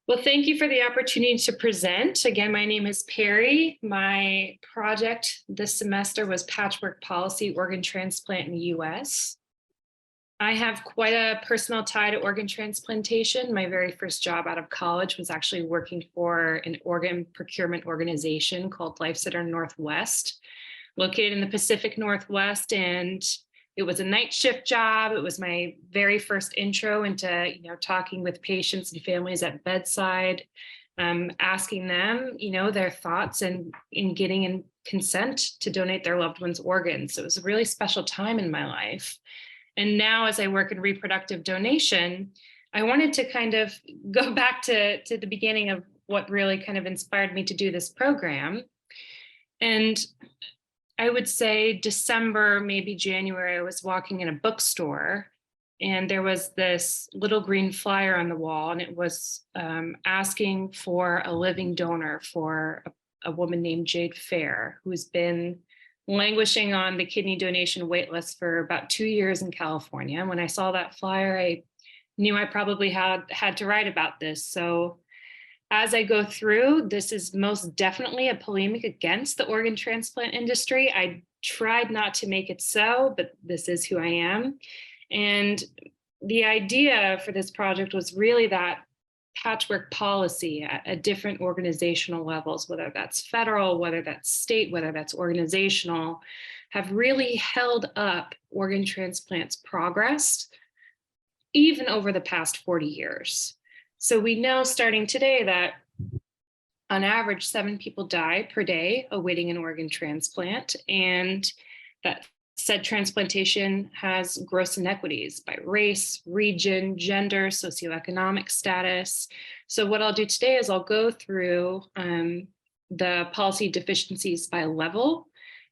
Well, thank you for the opportunity to present. Again, my name is Peri. My project this semester was Patchwork Policy Organ Transplant in the US. I have quite a personal tie to organ transplantation. My very first job out of college was actually working for an organ procurement organization called Life Center Northwest, located in the Pacific Northwest. And it was a night shift job. It was my very first intro into, talking with patients and families at bedside, asking them, their thoughts and in getting in consent to donate their loved one's organs. So it was a really special time in my life. And now, as I work in reproductive donation, I wanted to kind of go back to the beginning of what really kind of inspired me to do this program. And I would say December, maybe January, I was walking in a bookstore and there was this little green flyer on the wall, and it was asking for a living donor for a woman named Jade Fair, who's been languishing on the kidney donation wait list for about 2 years in California. When I saw that flyer, I knew I probably had to write about this. So as I go through, this is most definitely a polemic against the organ transplant industry. I tried not to make it so, but this is who I am. And the idea for this project was really that patchwork policy at different organizational levels, whether that's federal, whether that's state, whether that's organizational, have really held up organ transplants progress, even over the past 40 years. So we know starting today that on average, 7 people die per day awaiting an organ transplant, and that said transplantation has gross inequities by race, region, gender, socioeconomic status. So what I'll do today is I'll go through the policy deficiencies by level,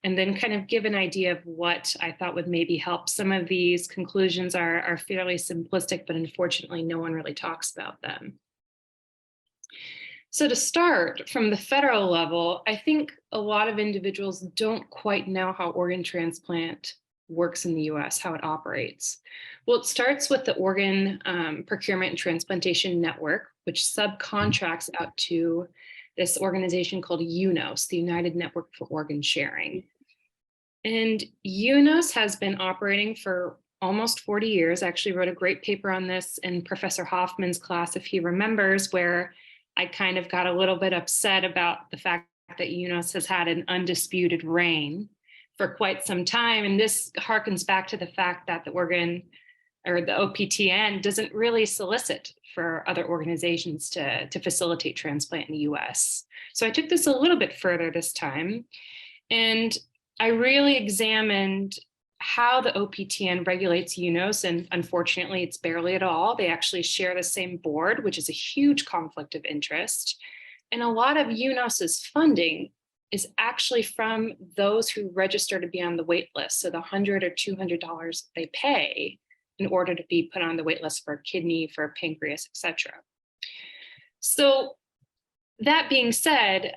and then kind of give an idea of what I thought would maybe help. Some of these conclusions are fairly simplistic, but unfortunately, no one really talks about them. So to start from the federal level, I think a lot of individuals don't quite know how organ transplant works in the US, how it operates. Well, it starts with the Organ Procurement and Transplantation Network, which subcontracts out to this organization called UNOS, the United Network for Organ Sharing. And UNOS has been operating for almost 40 years. I actually wrote a great paper on this in Professor Hoffman's class, if he remembers, where I kind of got a little bit upset about the fact that UNOS has had an undisputed reign for quite some time. And this harkens back to the fact that the organ or the OPTN doesn't really solicit for other organizations to facilitate transplant in the US. So I took this a little bit further this time, and I really examined how the OPTN regulates UNOS, and unfortunately, it's barely at all. They actually share the same board, which is a huge conflict of interest. And a lot of UNOS's funding is actually from those who register to be on the wait list. So the $100 or $200 they pay in order to be put on the wait list for a kidney, for a pancreas, etc. So that being said,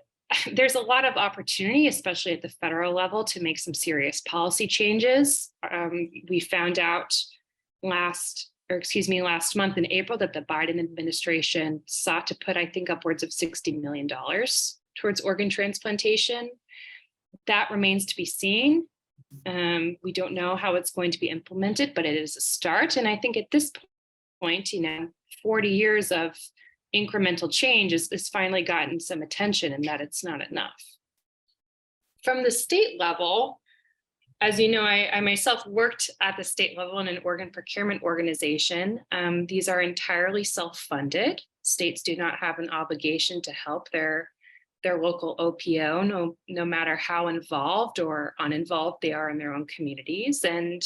there's a lot of opportunity, especially at the federal level, to make some serious policy changes. We found out last month in April that the Biden administration sought to put, I think, upwards of $60 million towards organ transplantation. That remains to be seen. We don't know how it's going to be implemented, but it is a start. And I think at this point, 40 years of incremental change has finally gotten some attention, and that it's not enough. From the state level, as you know, I myself worked at the state level in an organ procurement organization. These are entirely self-funded. States do not have an obligation to help their local OPO, no matter how involved or uninvolved they are in their own communities. And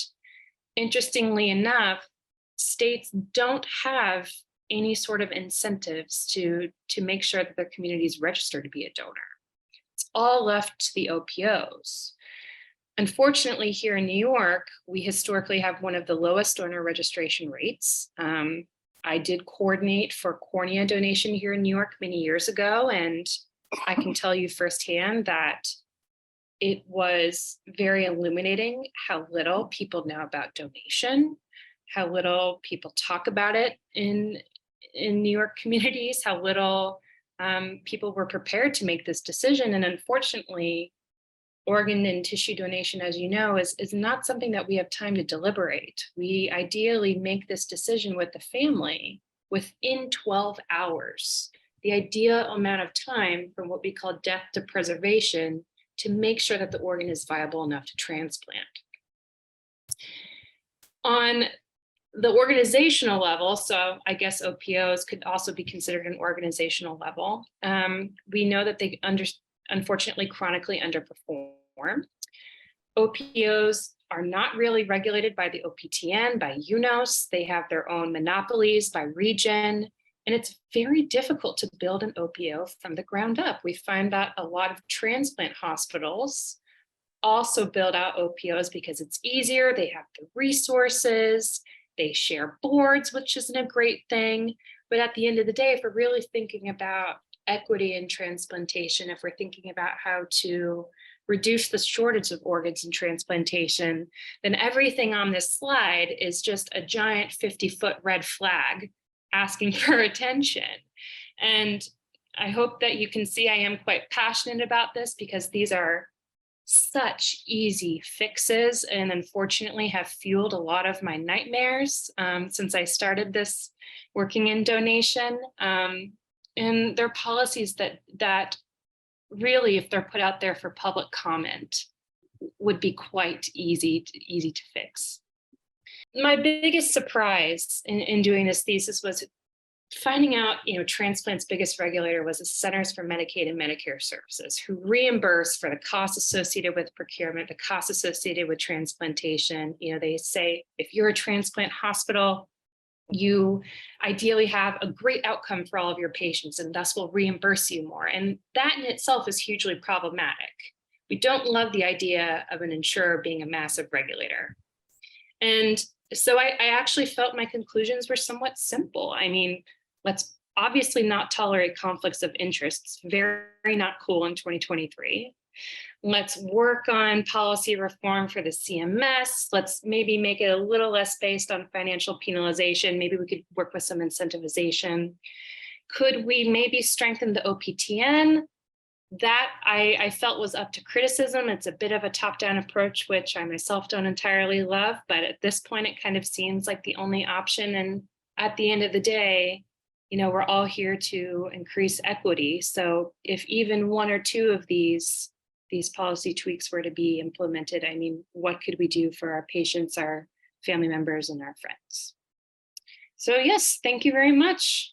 interestingly enough, states don't have any sort of incentives to make sure that their communities register to be a donor. It's all left to the OPOs. Unfortunately, here in New York, we historically have one of the lowest donor registration rates. I did coordinate for cornea donation here in New York many years ago, and I can tell you firsthand that it was very illuminating how little people know about donation, how little people talk about it in in New York communities, how little people were prepared to make this decision. And unfortunately, organ and tissue donation, as you know, is not something that we have time to deliberate. We ideally make this decision with the family within 12 hours, the ideal amount of time from what we call death to preservation to make sure that the organ is viable enough to transplant. On the organizational level, so I guess OPOs could also be considered an organizational level. We know that they unfortunately chronically underperform. OPOs are not really regulated by the OPTN, by UNOS. They have their own monopolies by region, and it's very difficult to build an OPO from the ground up. We find that a lot of transplant hospitals also build out OPOs because it's easier, they have the resources, they share boards, which isn't a great thing. But at the end of the day, if we're really thinking about equity in transplantation, if we're thinking about how to reduce the shortage of organs in transplantation, then everything on this slide is just a giant 50-foot red flag asking for attention. And I hope that you can see I am quite passionate about this, because these are such easy fixes, and unfortunately have fueled a lot of my nightmares since I started this working in donation. And they're policies that really, if they're put out there for public comment, would be quite easy to fix. My biggest surprise in doing this thesis was finding out, transplant's biggest regulator was the Centers for Medicaid and Medicare Services, who reimburse for the costs associated with procurement, the costs associated with transplantation. They say, if you're a transplant hospital, you ideally have a great outcome for all of your patients, and thus will reimburse you more. And that in itself is hugely problematic. We don't love the idea of an insurer being a massive regulator. And so I actually felt my conclusions were somewhat simple. I mean, let's obviously not tolerate conflicts of interest. Very not cool in 2023. Let's work on policy reform for the CMS. Let's maybe make it a little less based on financial penalization. Maybe we could work with some incentivization. Could we maybe strengthen the OPTN? That I felt was up to criticism. It's a bit of a top-down approach, which I myself don't entirely love, but at this point, it kind of seems like the only option. And at the end of the day, we're all here to increase equity. So if even one or two of these policy tweaks were to be implemented, I mean, what could we do for our patients, our family members, and our friends? So yes, thank you very much.